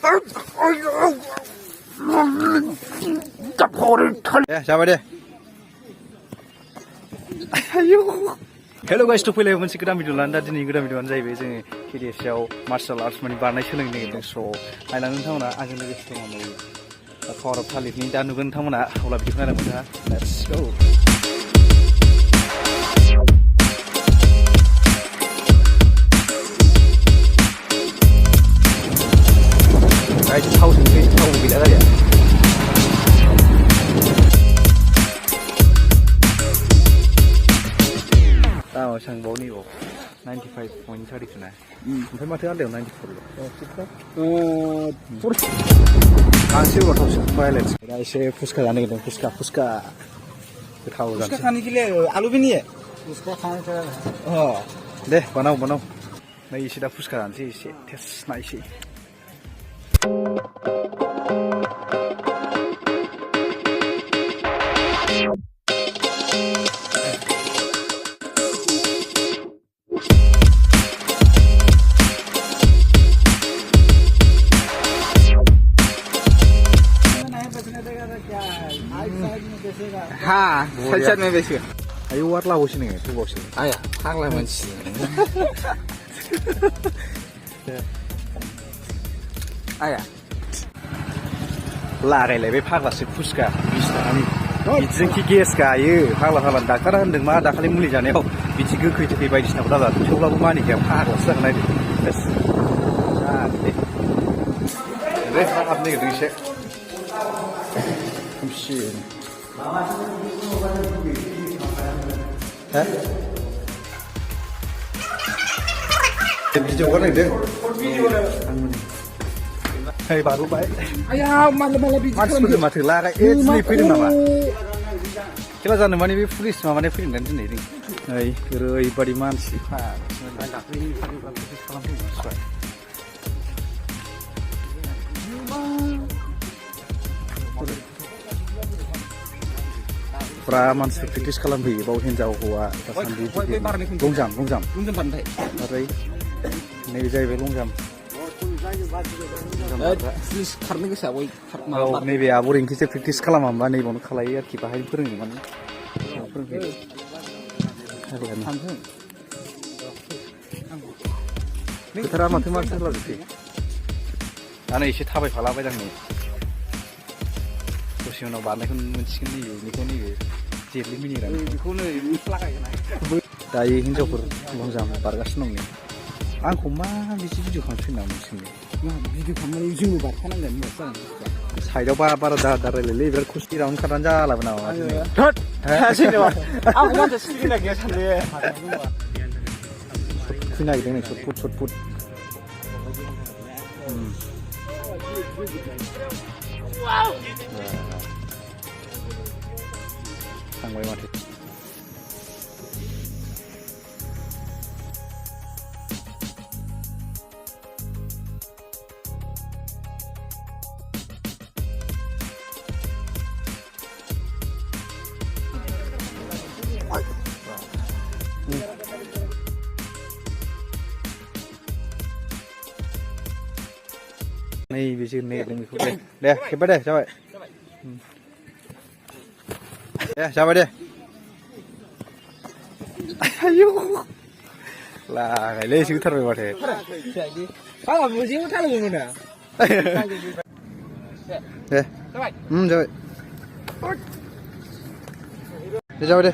จับคอเลยजाबाय दे आयौ hello guys थ' फैलाय मोनसे गोदान भिडिअ लानो दा दिनै गोदान भिडिअआनो जाहैबाय जोङो केडिएसआव मार्शल आर्ट्स माने बारनाय सोलोंनो नागिरदों स' नायलांनो नोंथांमोना आंजों लोगोसे दङ नै पावार अफ थालिरनि दा नुगोन नोंथांमोना अब्ला भिडिअखौ नायलांबाय था लेट्स गो गाइस थाव सोंसै थाव गैला गारिया दामा सांबाव नैबाव 95.30 खोना ओमफ्राय माथो आलदायाव 94ल' आं एसे उनाव थाव सोंबाय दा एसे फुसका जानो नागिरदों फुसका गोथाव जानोसै फुसका खाने के लिए आलू भी नहीं है फुसका खाने का दे बनाओ नै एसे दा फुसका जानोसै एसे टेस्ट नायसै हाँ साइड में बेसियो आयौ वार लाबोसै नोङो थुबावसै आया फाग्ला मानसि आया लागायलायबाय फाग्लासो फुसका 20 थाखानि बिदिजोंखि गेस गायो फाग्ला डाक्टारा होनदों मा दाखालि मुलि जानायाव बिदि गोखै थोखै बायदिसिनाखौ दाजा थेवब्लाबो मानिखाया फाग्लासो जागोन नायदो दे हाबनो नागिरदों एसे खोमसि भिडिअ नागिरदों Hei baru baik. Ayah malah biji. Maksudnya mati laga. Ini film nama. Kita jangan mana bi polis mana film dan jenis ini. Hei keroi badi mansi. Praman seperti sekalam bi bau hinjau hua. Longjam. Pandai. Barai. Ini jai be longjam. खारनो गोसोआ बय नैबे आब' रिंकिसो practice खालामा होमबा नैबावनो खालायो आरोखि बाहाय फोरोङो माने फोथारा माथो माथो होलाजोबसै दा नै एसे थाबायफालाबायदां नै दसे उनाव बारनायखौ मोनसिगोन नैबे जेटलि मिनिग्रा बेखौनो दायो हिनजावफोर लंजाम बारगासिनो दं नै आंखौ मा बिदि भिडिअ खालामफिनना मोनसिगोन भिडिअ खालामनानै जोंबो बारखानांगोन साइडआव बारा रायलायलै बिराद खुसि राउन्ड खारनानै जालाबो नामा आं मानसि स्पिड गैया सानदों फैनो नागिरदों नै सटफुट थांबाय माथो नै बिसोर नेदों बेखौ दे खेबबाय दे जाबाय दे आयौ लागायलै सोथारबाय माथो आंहा मोजेबो थालोमोन दे जाबाय दे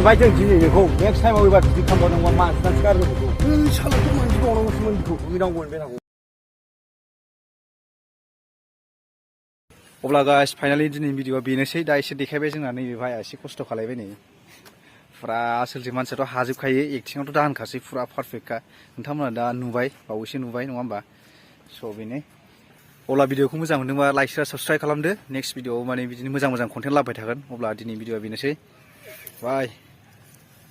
Vai jangan gini nih, kau next time aku buat di kamar nongol mas, dan sekarang itu, salah tuh mandi kau nongol semua itu, bilang gue benar. अब्ला गाइस फाइनाली दिनैनि भिडिअआ बेनोसै दा एसे देखायबाय जोंना नैबे भाइया एसे खस्थ' खालायबाय नै फुरा आसलथे मानसियाथ' हाजोबखायो एक्टिंआवथ' दा होनखासै फुरा पारफेक्टखा नोंथांमोना दा नुबाय बावैसो नुबाय नङा होमबा स' बेनो अब्ला भिडिअखौ मोजां मोनदोंबा लाइक शेयार साबस्क्राइब खालामदो नेक्स्ट भिडिअआव माने बिदिनो मोजां मोजां कन्टेन्ट लाबोबाय थागोन अब्ला दिनैनि भिडिअआ बेनोसै बाय